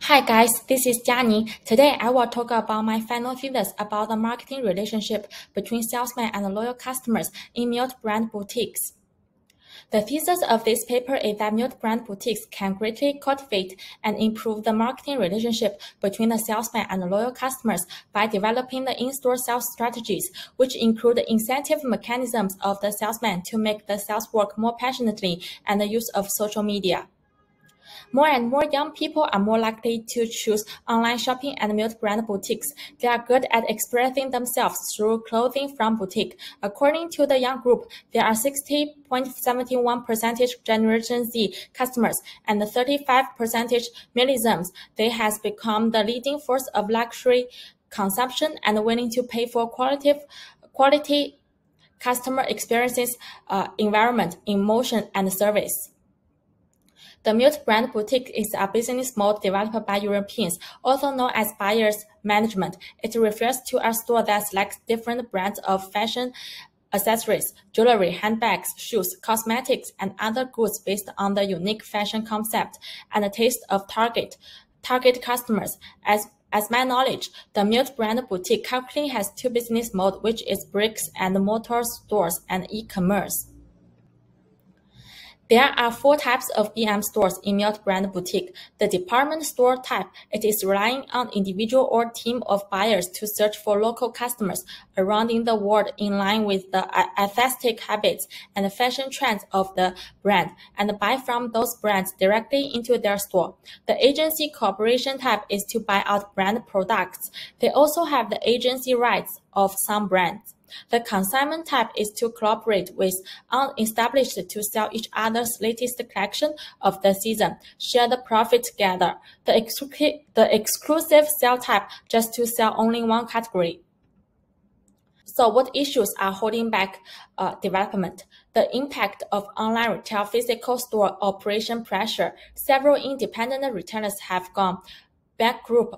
Hi guys, this is Jiani. Today I will talk about my final thesis about the marketing relationship between salesmen and loyal customers in multi-brand boutiques. The thesis of this paper is that multi-brand boutiques can greatly cultivate and improve the marketing relationship between the salesman and the loyal customers by developing the in-store sales strategies, which include the incentive mechanisms of the salesman to make the sales work more passionately and the use of social media. More and more young people are more likely to choose online shopping and multi-brand boutiques. They are good at expressing themselves through clothing from boutique. According to the young group, there are 60.71% Generation Z customers and 35% millennials. They has become the leading force of luxury consumption and willing to pay for quality customer experiences, environment, emotion, and service. The multi-brand boutique is a business model developed by Europeans, also known as buyer's management. It refers to a store that selects different brands of fashion accessories, jewelry, handbags, shoes, cosmetics, and other goods based on the unique fashion concept and the taste of target customers. As my knowledge, the multi-brand boutique currently has two business modes, which is bricks and mortar stores and e-commerce. There are four types of BM stores in multi-brand boutique. The department store type, it is relying on individual or team of buyers to search for local customers around in the world in line with the aesthetic habits and fashion trends of the brand and buy from those brands directly into their store. The agency cooperation type is to buy out brand products. They also have the agency rights of some brands. The consignment type is to cooperate with unestablished to sell each other's latest collection of the season, share the profit together. The exclusive sale type just to sell only one category. So what issues are holding back development? The impact of online retail physical store operation pressure. Several independent retailers have gone bankrupt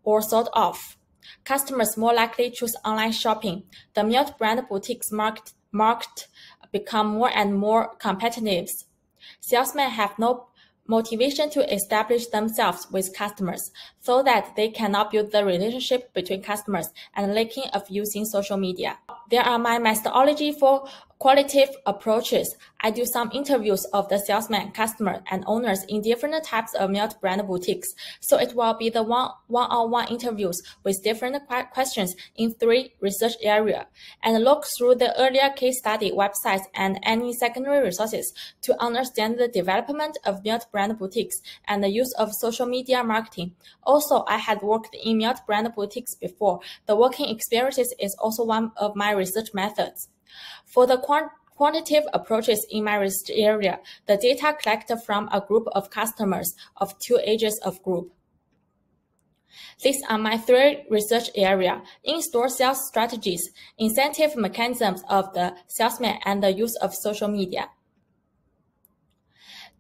or sold off. Customers more likely choose online shopping. The multi-brand boutiques market become more and more competitive. Salesmen have no motivation to establish themselves with customers so that they cannot build the relationship between customers and lacking of using social media. There are my methodology for qualitative approaches. I do some interviews of the salesman, customer, and owners in different types of multi-brand boutiques. So it will be the one-on-one interviews with different questions in 3 research areas, and look through the earlier case study websites and any secondary resources to understand the development of multi-brand boutiques and the use of social media marketing. Also, I had worked in multi-brand boutiques before. The working experiences is also one of my research methods. For the quantitative approaches in my research area, the data collected from a group of customers of 2 ages of group. These are my 3 research areas: in-store sales strategies, incentive mechanisms of the salesman, and the use of social media.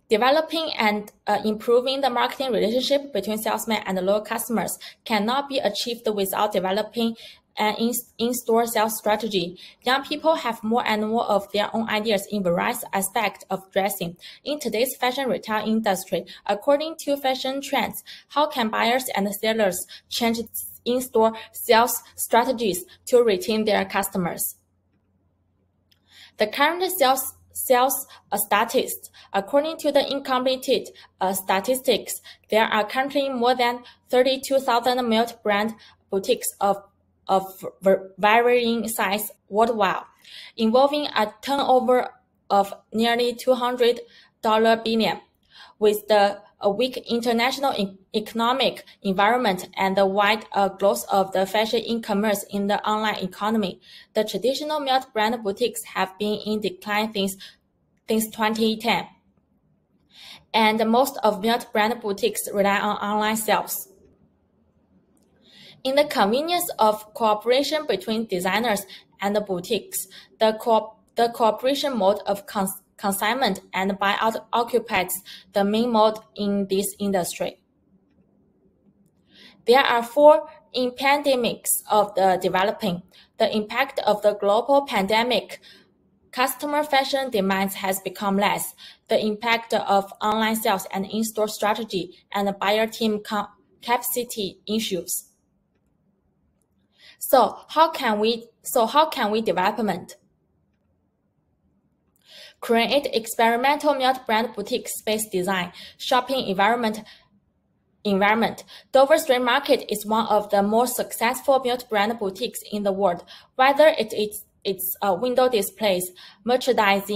Developing and improving the marketing relationship between salesmen and loyal customers cannot be achieved without developing an in-store sales strategy. Young people have more and more of their own ideas in various aspects of dressing. In today's fashion retail industry, according to fashion trends, how can buyers and sellers change in-store sales strategies to retain their customers? The current sales statistics. According to the incompleted statistics, there are currently more than 32,000 multi-brand boutiques of varying size worldwide, involving a turnover of nearly $200 billion. With the weak international economic environment and the wide growth of the fashion e-commerce in the online economy, the traditional multi-brand boutiques have been in decline since 2010. And most of multi-brand boutiques rely on online sales. In the convenience of cooperation between designers and the boutiques, the cooperation mode of consignment and buyout occupies the main mode in this industry. There are 4 pandemics of the developing. The impact of the global pandemic customer fashion demands has become less, the impact of online sales and in-store strategy and buyer team capacity issues. So how can we development? Create experimental multi-brand boutique space design, shopping environment. Dover Street Market is one of the most successful multi-brand boutiques in the world. Whether it's window displays, merchandise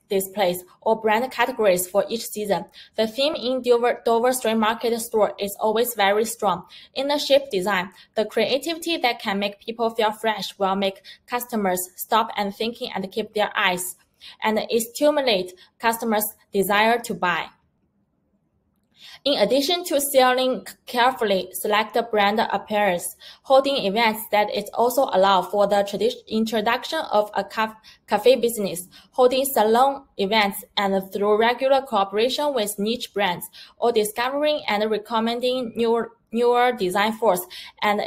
displays, or brand categories for each season, the theme in Dover Street Market store is always very strong. In the shape design, the creativity that can make people feel fresh will make customers stop and thinking and keep their eyes, and it stimulates customers' desire to buy. In addition to selling carefully selected brand appearance, holding events that it also allows for the introduction of a cafe business, holding salon events and through regular cooperation with niche brands, or discovering and recommending newer design forms and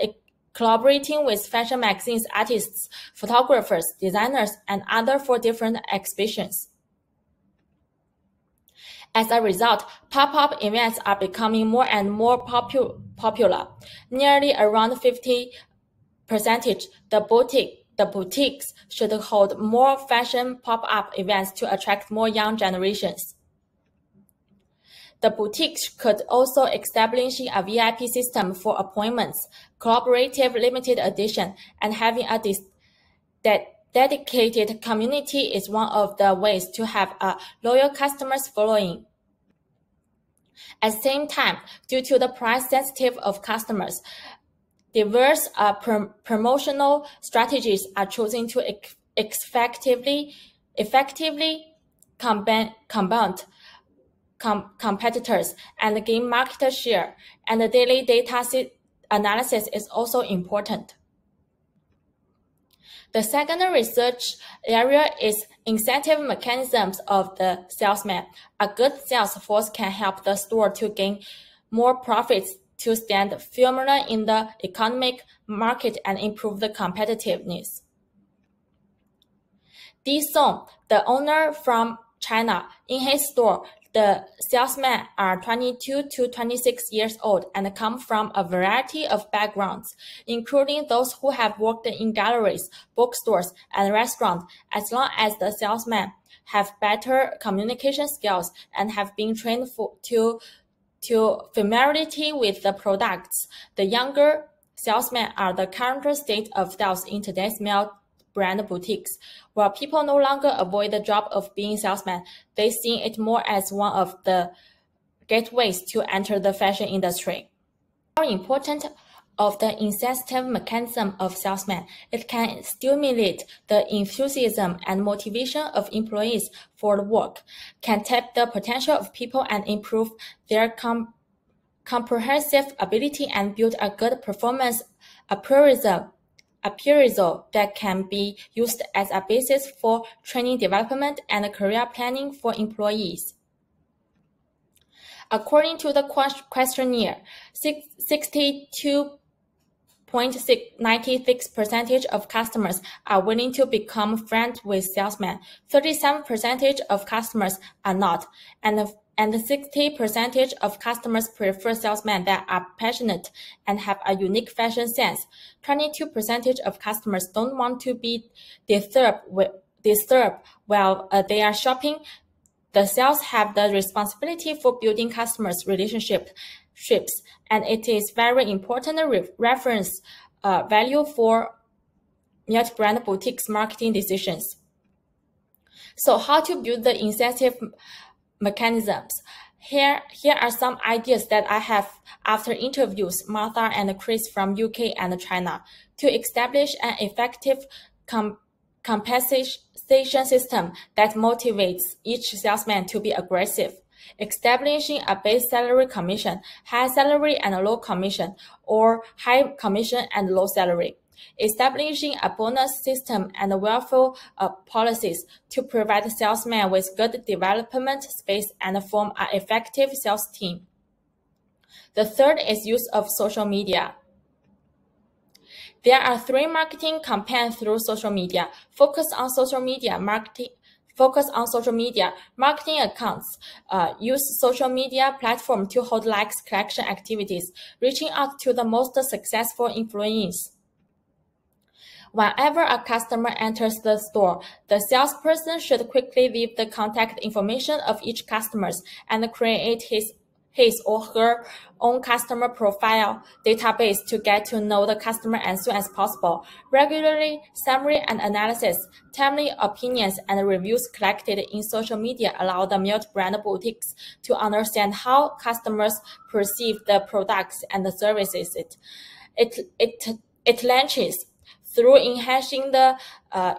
collaborating with fashion magazines, artists, photographers, designers, and others for different exhibitions. As a result, pop-up events are becoming more and more popular. Nearly around 50%, the boutiques should hold more fashion pop-up events to attract more young generations. The boutiques could also establish a VIP system for appointments, collaborative limited edition, and having a dedicated community is one of the ways to have a loyal customers following. At the same time, due to the price sensitive of customers, diverse promotional strategies are chosen to effectively combat competitors and gain market share, and the daily data analysis is also important. The second research area is incentive mechanisms of the salesman. A good sales force can help the store to gain more profits to stand firmer in the economic market and improve the competitiveness. Di Song, the owner from China, in his store, the salesmen are 22 to 26 years old and come from a variety of backgrounds, including those who have worked in galleries, bookstores, and restaurants. As long as the salesmen have better communication skills and have been trained to familiarity with the products, the younger salesmen are the current state of sales in today's brand boutiques. While people no longer avoid the job of being salesmen, they see it more as one of the gateways to enter the fashion industry. More important of the incentive mechanism of salesmen, it can stimulate the enthusiasm and motivation of employees for the work, can tap the potential of people and improve their comprehensive ability and build a good performance appraisal that can be used as a basis for training development and career planning for employees. According to the questionnaire, 62.96% of customers are willing to become friends with salesmen. 37% of customers are not, and 60% of customers prefer salesmen that are passionate and have a unique fashion sense. 22% of customers don't want to be disturbed while they are shopping. The sales have the responsibility for building customers' relationships, and it is very important reference value for multi-brand boutiques marketing decisions. So how to build the incentive mechanisms? Here are some ideas that I have after interviews Martha and Chris from UK and China to establish an effective compensation system that motivates each salesman to be aggressive. Establishing a base salary commission, high salary and low commission, or high commission and low salary. Establishing a bonus system and welfare policies to provide salesmen with good development space and form an effective sales team. The third is use of social media. There are 3 marketing campaigns through social media. Focus on social media marketing accounts. Use social media platform to hold likes collection activities, reaching out to the most successful employees. Whenever a customer enters the store, the salesperson should quickly leave the contact information of each customer and create his or her own customer profile database to get to know the customer as soon as possible. Regularly, summary and analysis, timely opinions, and reviews collected in social media allow the multi-brand boutiques to understand how customers perceive the products and the services it launches. Through enhancing the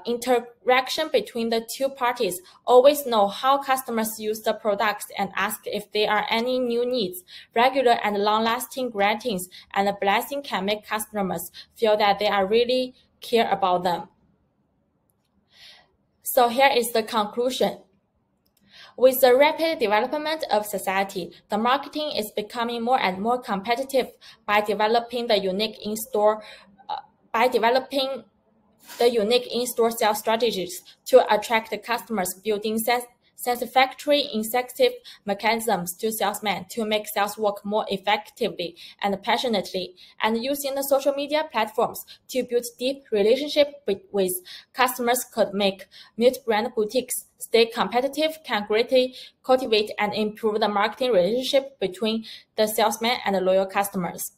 interaction between the 2 parties, always know how customers use the products and ask if there are any new needs. Regular and long-lasting greetings and blessing can make customers feel that they are really care about them. So here is the conclusion. With the rapid development of society, the marketing is becoming more and more competitive by developing the unique in-store sales strategies to attract the customers, building satisfactory incentive mechanisms to salesmen to make sales work more effectively and passionately, and using the social media platforms to build deep relationships with customers could make multi-brand boutiques stay competitive, can greatly cultivate and improve the marketing relationship between the salesman and the loyal customers.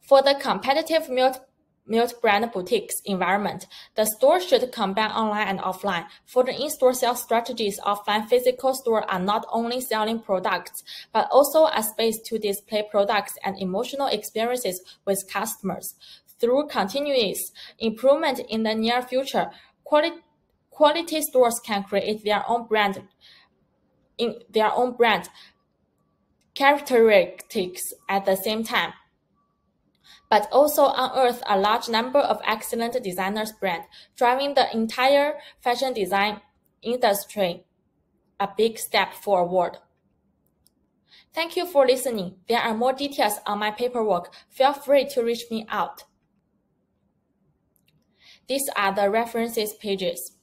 For the competitive multi-brand boutiques environment, the store should combine online and offline. For the in-store sales strategies, offline physical stores are not only selling products, but also a space to display products and emotional experiences with customers. Through continuous improvement in the near future, quality stores can create their own brand characteristics at the same time, but also unearth a large number of excellent designers' brands, driving the entire fashion design industry a big step forward. Thank you for listening. There are more details on my paperwork. Feel free to reach me out. These are the references pages.